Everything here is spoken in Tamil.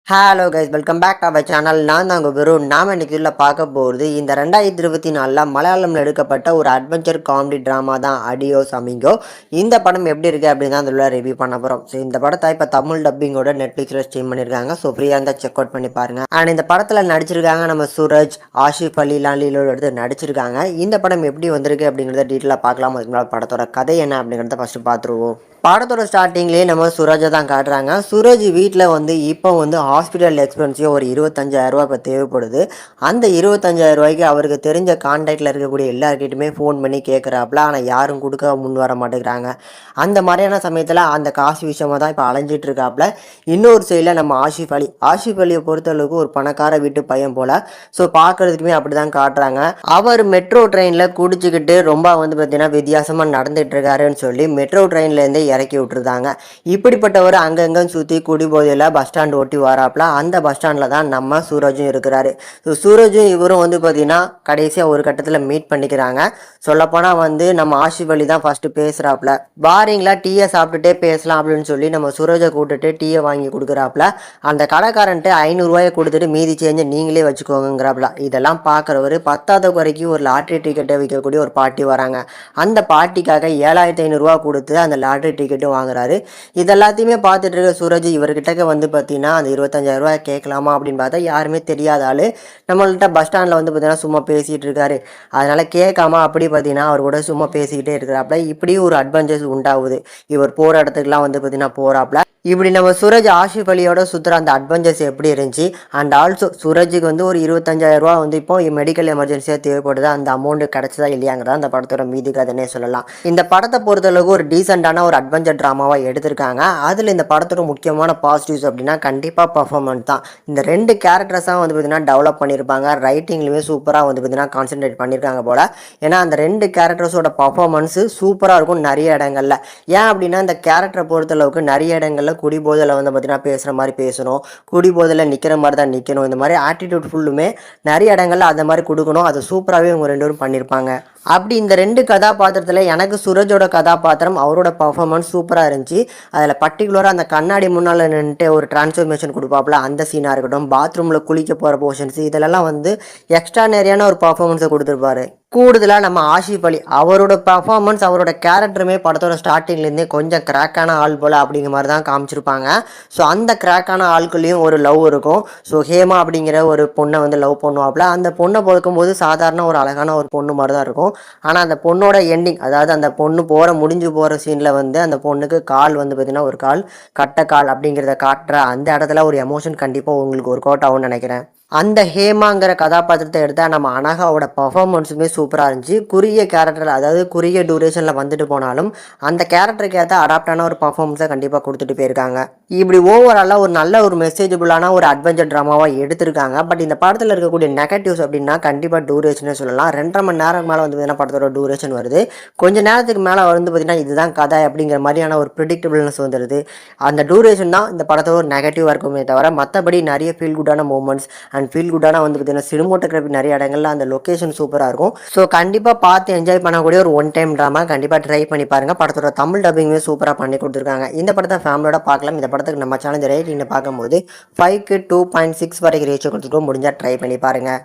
Hello guys, welcome back to our channel. நான் தாங்க குரு. நாம் இன்னைக்கு உள்ள பார்க்க போகிறது இந்த 2024 மலையாளம்ல எடுக்கப்பட்ட ஒரு அட்வென்ச்சர் காமெடி ட்ராமா தான் அடியோஸ் அமிங்கோ. இந்த படம் எப்படி இருக்குது அப்படின்னு தான் அதில் ரிவ்யூ பண்ண போகிறோம். ஸோ இந்த படத்தை இப்போ தமிழ் டப்பிங்கோட நெட்ஃப்ளிக்ஸில் ஸ்ட்ரீம் பண்ணியிருக்காங்க. ஸோ ஃப்ரீயாக இருந்தால் செக் அவுட் பண்ணி பாருங்கள். அண்ட் இந்த படத்தில் நடிச்சிருக்காங்க நம்ம சூரஜ், ஆஷிஃப் அலி, லாலிலோட எடுத்து நடிச்சிருக்காங்க. இந்த படம் எப்படி வந்திருக்கு அப்படிங்கிறத டீட்டெயிலாக பார்க்கலாம். அதுக்கு முன்னாடி படத்தோட கதை என்ன அப்படிங்கிறத ஃபஸ்ட்டு பார்த்துருவோம். படத்தோட ஸ்டார்டிங்லேயே நம்ம சூரஜை தான் காட்டுறாங்க. சூரஜ் வீட்டில் வந்து இப்போ வந்து ஹாஸ்பிட்டல் எக்ஸ்பென்ஸிவ் ஒரு 25,000 இப்போ தேவைப்படுது. அந்த 25,000 அவருக்கு தெரிஞ்ச கான்டாக்டில் இருக்கக்கூடிய எல்லாருக்கிட்டையுமே ஃபோன் பண்ணி கேட்குறாப்புல. ஆனால் யாரும் கொடுக்க முன் வர மாட்டேங்கிறாங்க. அந்த மாதிரியான சமயத்தில் அந்த காசு விஷயமாக தான் இப்போ அலைஞ்சிட்டு இருக்காப்புல. இன்னொரு சைடில் நம்ம ஆஷிஃப் அலியை பொறுத்தளவுக்கு ஒரு பணக்கார வீட்டு பையன் போல். ஸோ பார்க்குறதுக்குமே அப்படி தான் காட்டுறாங்க. அவர் மெட்ரோ ட்ரெயினில் குடிச்சிக்கிட்டு ரொம்ப வந்து பார்த்தீங்கன்னா வித்தியாசமாக நடந்துகிட்டு இருக்காருன்னு சொல்லி மெட்ரோ ட்ரெயின்லேருந்தே இறக்கி விட்டுருந்தாங்க. இப்படிப்பட்டவர் அங்கங்கே சுற்றி குடிபோதையில் பஸ் ஸ்டாண்ட் ஓட்டி வராப்புல. அந்த பஸ் ஸ்டாண்டில் தான் நம்ம சூரஜும் இருக்கிறாரு. ஸோ சூரஜும் இவரும் வந்து பார்த்தீங்கன்னா கடைசியாக ஒரு கட்டத்தில் மீட் பண்ணிக்கிறாங்க. சொல்லப்போனால் வந்து நம்ம ஆஷிஃப் அலி தான் ஃபஸ்ட்டு பேசுகிறாப்புல. பாரிங்களா டீயை சாப்பிட்டுட்டே பேசலாம் அப்படின்னு சொல்லி நம்ம சூரஜை கூப்பிட்டுட்டு டீயை வாங்கி கொடுக்குறாப்புல. அந்த கடைக்காரன்ட்டு 500 கொடுத்துட்டு மீதி சேஞ்சை நீங்களே வச்சுக்கோங்கிறாப்புல. இதெல்லாம் பார்க்குறவர் 10வது வரைக்கும் ஒரு லாட்ரி டிக்கெட்டை விற்கக்கூடிய ஒரு பார்ட்டி வராங்க. அந்த பார்ட்டிக்காக 7,500 கொடுத்து அந்த லாட்ரி டிக்கெட்டும் வாங்குறாரு. இது எல்லாத்தையுமே பார்த்துட்டு இருக்க சூரஜ் இவர்கிட்ட வந்து பார்த்தீங்கன்னா அந்த 25,000 கேட்கலாமா அப்படின்னு பார்த்தா யாருமே தெரியாத ஆள் நம்மள்கிட்ட பஸ் ஸ்டாண்டில் வந்து பார்த்தீங்கன்னா சும்மா பேசிகிட்டு இருக்காரு. அதனால் கேட்காம அப்படி பார்த்தீங்கன்னா அவர் கூட சும்மா பேசிக்கிட்டே இருக்கிறாப்புல. இப்படி ஒரு அட்வென்ச்சர்ஸ் உண்டாகுது. இவர் போகிற இடத்துக்குலாம் வந்து பார்த்தீங்கன்னா போகிறாப்புல. இப்படி நம்ம சூரஜ் ஆஷிஃப் அலியோட சுற்றுற அந்த அட்வென்ச்சர்ஸ் எப்படி இருந்துச்சு. அண்ட் ஆல்சோ சூரஜுக்கு வந்து ஒரு 25,000 வந்து இப்போ மெடிக்கல் எமர்ஜென்சியாக தேவைப்படுது. அந்த அமௌண்ட்டு கிடச்சதா இல்லையாங்கிறத அந்த படத்தோட மீதி கதைனே சொல்லலாம். இந்த படத்தை பொறுத்தளவுக்கு ஒரு டீசெண்டான ஒரு அட்வென்ச்சர் ட்ராமாவாக எடுத்திருக்காங்க. அதில் இந்த படத்தோட முக்கியமான பாசிட்டிவ்ஸ் அப்படின்னா கண்டிப்பாக பர்ஃபார்மன்ஸ் தான். இந்த 2 கேரக்டர்ஸாக வந்து பார்த்தீங்கன்னா டெவலப் பண்ணியிருப்பாங்க. ரைட்டிங்லேயுமே சூப்பராக வந்து பார்த்தீங்கன்னா கான்சென்ட்ரேட் பண்ணியிருக்காங்க போல். ஏன்னா அந்த 2 கேரக்டர்ஸோட பர்ஃபார்மன்ஸு சூப்பராக இருக்கும் நிறைய இடங்களில். ஏன் அப்படின்னா இந்த கேரக்டரை பொறுத்தளவுக்கு நிறைய இடங்களில் குடிபோதையில் வந்து பார்த்தீங்கன்னா பேசுகிற மாதிரி பேசணும், குடிபோதையில் நிற்கிற மாதிரி தான் நிற்கணும். இந்த மாதிரி ஆட்டிடியூட் ஃபுல்லுமே நிறைய இடங்களில் அந்த மாதிரி கொடுக்கணும். அதை சூப்பராகவே இவங்க 2 பேரும் பண்ணியிருப்பாங்க. அப்படி இந்த 2 கதாபாத்திரத்தில் எனக்கு சூரஜோட கதாபாத்திரம் அவரோட பர்ஃபார்மன்ஸ் சூப்பராக இருந்துச்சு. அதில் பர்டிகுலராக அந்த கண்ணாடி முன்னால் நின்றுட்டு ஒரு டிரான்ஸ்ஃபர்மேஷன் கொடுப்பாப்புல அந்த சீனாக இருக்கட்டும், பாத்ரூமில் குளிக்க போகிற போர்ஷன்ஸ், இதெல்லாம் வந்து எக்ஸ்ட்ரானரியான ஒரு பர்ஃபார்மன்ஸை கொடுத்துருப்பாரு. கூடுதலாக நம்ம ஆஷிஃப் அலி அவரோட பர்ஃபார்மன்ஸ் அவரோட கேரக்டருமே படத்தோட ஸ்டார்டிங்லேருந்தே கொஞ்சம் கிராக்கான ஆள் போல் அப்படிங்கிற மாதிரி தான் காமிச்சிருப்பாங்க. ஸோ அந்த கிராக்கான ஆட்களையும் ஒரு லவ் இருக்கும். ஸோ ஹேமா அப்படிங்கிற ஒரு பொண்ணை வந்து லவ் பண்ணுவாப்புல. அந்த பொண்ணை பார்க்கும்போது சாதாரண ஒரு அழகான ஒரு பொண்ணு மாதிரி தான் இருக்கும். ஆனால் அந்த பொண்ணோட எண்டிங், அதாவது அந்த பொண்ணு முடிஞ்சு போகிற சீனில் வந்து அந்த பொண்ணுக்கு கால் வந்து பார்த்திங்கன்னா ஒரு கால் கட்டை கால் அப்படிங்கிறத காட்டுற அந்த இடத்துல ஒரு எமோஷன் கண்டிப்பாக உங்களுக்கு ஒர்க் அவுட் ஆகும்னு நினைக்கிறேன். அந்த ஹேமாங்கிற கதாபாத்திரத்தை எடுத்தால் நம்ம அனகாவோட பர்ஃபார்மன்ஸுமே சூப்பராக இருந்துச்சு. குறுகிய கேரக்டர், அதாவது குறுகிய டூரேஷனில் வந்துட்டு போனாலும் அந்த கேரக்டருக்கு ஏற்ற அடாப்டான ஒரு பர்ஃபார்மன்ஸை கண்டிப்பாக கொடுத்துட்டு போயிருக்காங்க. இப்படி ஓவராலாக ஒரு நல்ல ஒரு மெசேஜபிளான ஒரு அட்வென்ச்சர் ட்ராமாவாக எடுத்திருக்காங்க. பட் இந்த படத்தில் இருக்கக்கூடிய நெகட்டிவ்ஸ் அப்படின்னா கண்டிப்பாக டூரேஷனே சொல்லலாம். 2.5 மணி நேரம் மேலே வந்து பார்த்தீங்கன்னா படத்தோட டூரேஷன் வருது. கொஞ்சம் நேரத்துக்கு மேலே வந்து பார்த்திங்கன்னா இதுதான் கதை அப்படிங்கிற மாதிரியான ஒரு ப்ரிடிக்டபிள்னஸ் வந்துடுது. அந்த டூரேஷன் தான் இந்த படத்தோட ஒரு நெகட்டிவாக இருக்குமே தவிர மற்றபடி நிறைய ஃபீல் குட்டான மூமெண்ட்ஸ் அண்ட் ஃபீல் குட்டான வந்து பார்த்தீங்கன்னா சினிமோட்டோகிராஃபி நிறைய இடங்கள்ல அந்த லொக்கேஷன் சூப்பராக இருக்கும். ஸோ கண்டிப்பாக பார்த்து என்ஜாய் பண்ணக்கூடிய ஒரு ஒன் டைம் ட்ராமா கண்டிப்பாக ட்ரை பண்ணி பாருங்கள். படத்தோட தமிழ் டப்பிங்குமே சூப்பராக பண்ணி கொடுத்துருக்காங்க. இந்த படத்தை ஃபேமிலியோட பார்க்கலாம். இந்த படத்துக்கு நம்ம சேனல் ரேட்டிங் பார்க்கும்போது 5க்கு 2.6 வரைக்கும் ரேஷியோ கொடுத்துருக்கோம். முடிஞ்சால் ட்ரை பண்ணி பாருங்கள்.